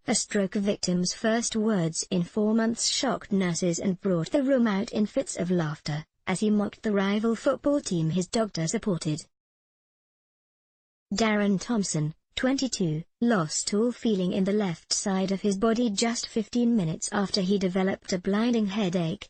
a stroke victim's first words in 4 months shocked nurses and brought the room out in fits of laughter, as he mocked the rival football team his doctor supported. Darren Thomson, 22, lost all feeling in the left side of his body just 15 minutes after he developed a blinding headache.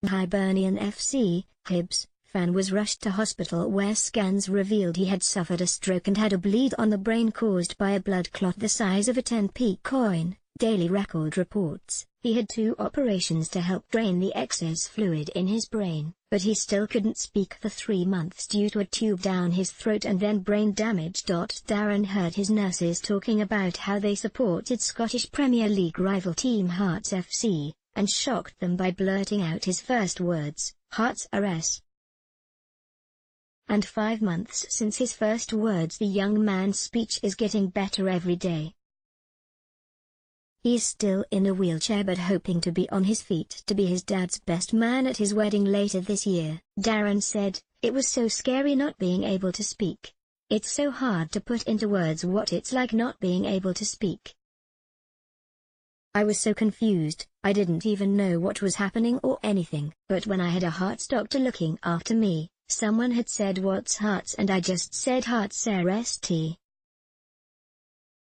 Hibernian FC, Hibs, fan was rushed to hospital where scans revealed he had suffered a stroke and had a bleed on the brain caused by a blood clot the size of a 10p coin, Daily Record reports. He had 2 operations to help drain the excess fluid in his brain, but he still couldn't speak for 3 months due to a tube down his throat and then brain damage. Darren heard his nurses talking about how they supported Scottish Premier League rival team Hearts FC, and shocked them by blurting out his first words, "Hearts are S." And 5 months since his first words, the young man's speech is getting better every day. He's still in a wheelchair but hoping to be on his feet to be his dad's best man at his wedding later this year. Darren said, "It was so scary not being able to speak. It's so hard to put into words what it's like not being able to speak. I was so confused, I didn't even know what was happening or anything. But when I had a hearts doctor looking after me, someone had said what's hearts and I just said hearts RST.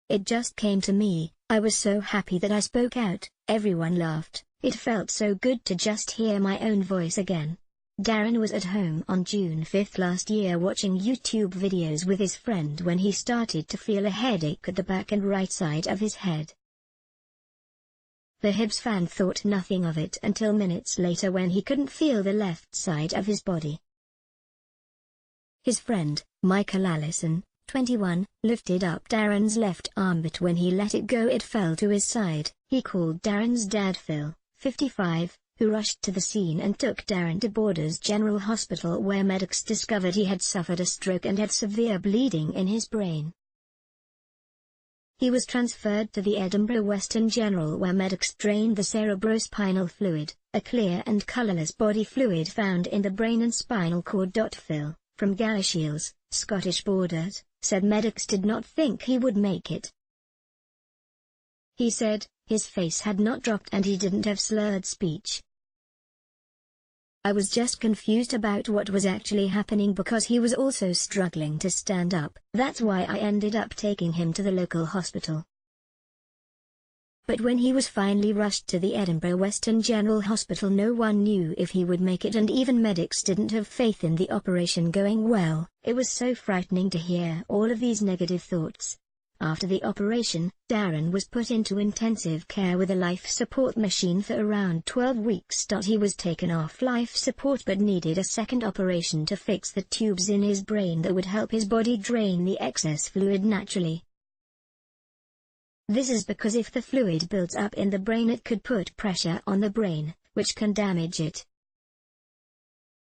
It just came to me. I was so happy that I spoke out, everyone laughed, it felt so good to just hear my own voice again." Darren was at home on June 5 last year watching YouTube videos with his friend when he started to feel a headache at the back and right side of his head. The Hibs fan thought nothing of it until minutes later when he couldn't feel the left side of his body. His friend, Michael Allison, 21, lifted up Darren's left arm but when he let it go it fell to his side. He called Darren's dad Phil, 55, who rushed to the scene and took Darren to Borders General Hospital where medics discovered he had suffered a stroke and had severe bleeding in his brain. He was transferred to the Edinburgh Western General where medics drained the cerebrospinal fluid, a clear and colourless body fluid found in the brain and spinal cord. Phil, from Galashiels, Scottish Borders, said medics did not think he would make it. He said, his face had not dropped and he didn't have slurred speech. I was just confused about what was actually happening because he was also struggling to stand up. That's why I ended up taking him to the local hospital. But when he was finally rushed to the Edinburgh Western General Hospital no one knew if he would make it and even medics didn't have faith in the operation going well. It was so frightening to hear all of these negative thoughts. After the operation, Darren was put into intensive care with a life support machine for around 12 weeks. He was taken off life support but needed a second operation to fix the tubes in his brain that would help his body drain the excess fluid naturally. This is because if the fluid builds up in the brain it could put pressure on the brain, which can damage it.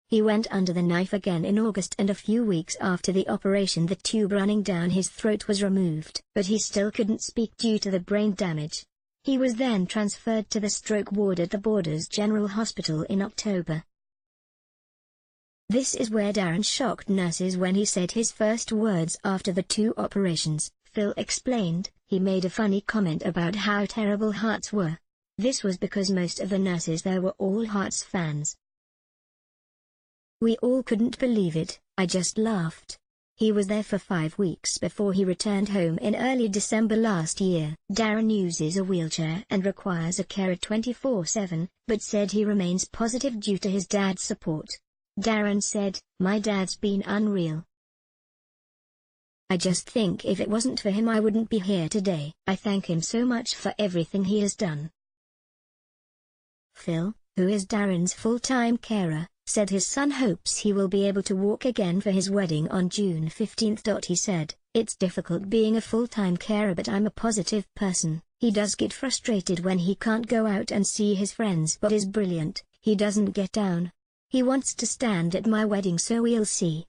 He went under the knife again in August and a few weeks after the operation the tube running down his throat was removed. But he still couldn't speak due to the brain damage. He was then transferred to the stroke ward at the Borders General Hospital in October. This is where Darren shocked nurses when he said his first words after the 2 operations. Phil explained, he made a funny comment about how terrible Hearts were. This was because most of the nurses there were all Hearts fans. We all couldn't believe it, I just laughed. He was there for 5 weeks before he returned home in early December last year. Darren uses a wheelchair and requires a carer 24/7, but said he remains positive due to his dad's support. Darren said, "My dad's been unreal. I just think if it wasn't for him I wouldn't be here today. I thank him so much for everything he has done." Phil, who is Darren's full-time carer, said his son hopes he will be able to walk again for his wedding on June 15. He said, "It's difficult being a full-time carer but I'm a positive person. He does get frustrated when he can't go out and see his friends but is brilliant, he doesn't get down. He wants to stand at my wedding so we'll see."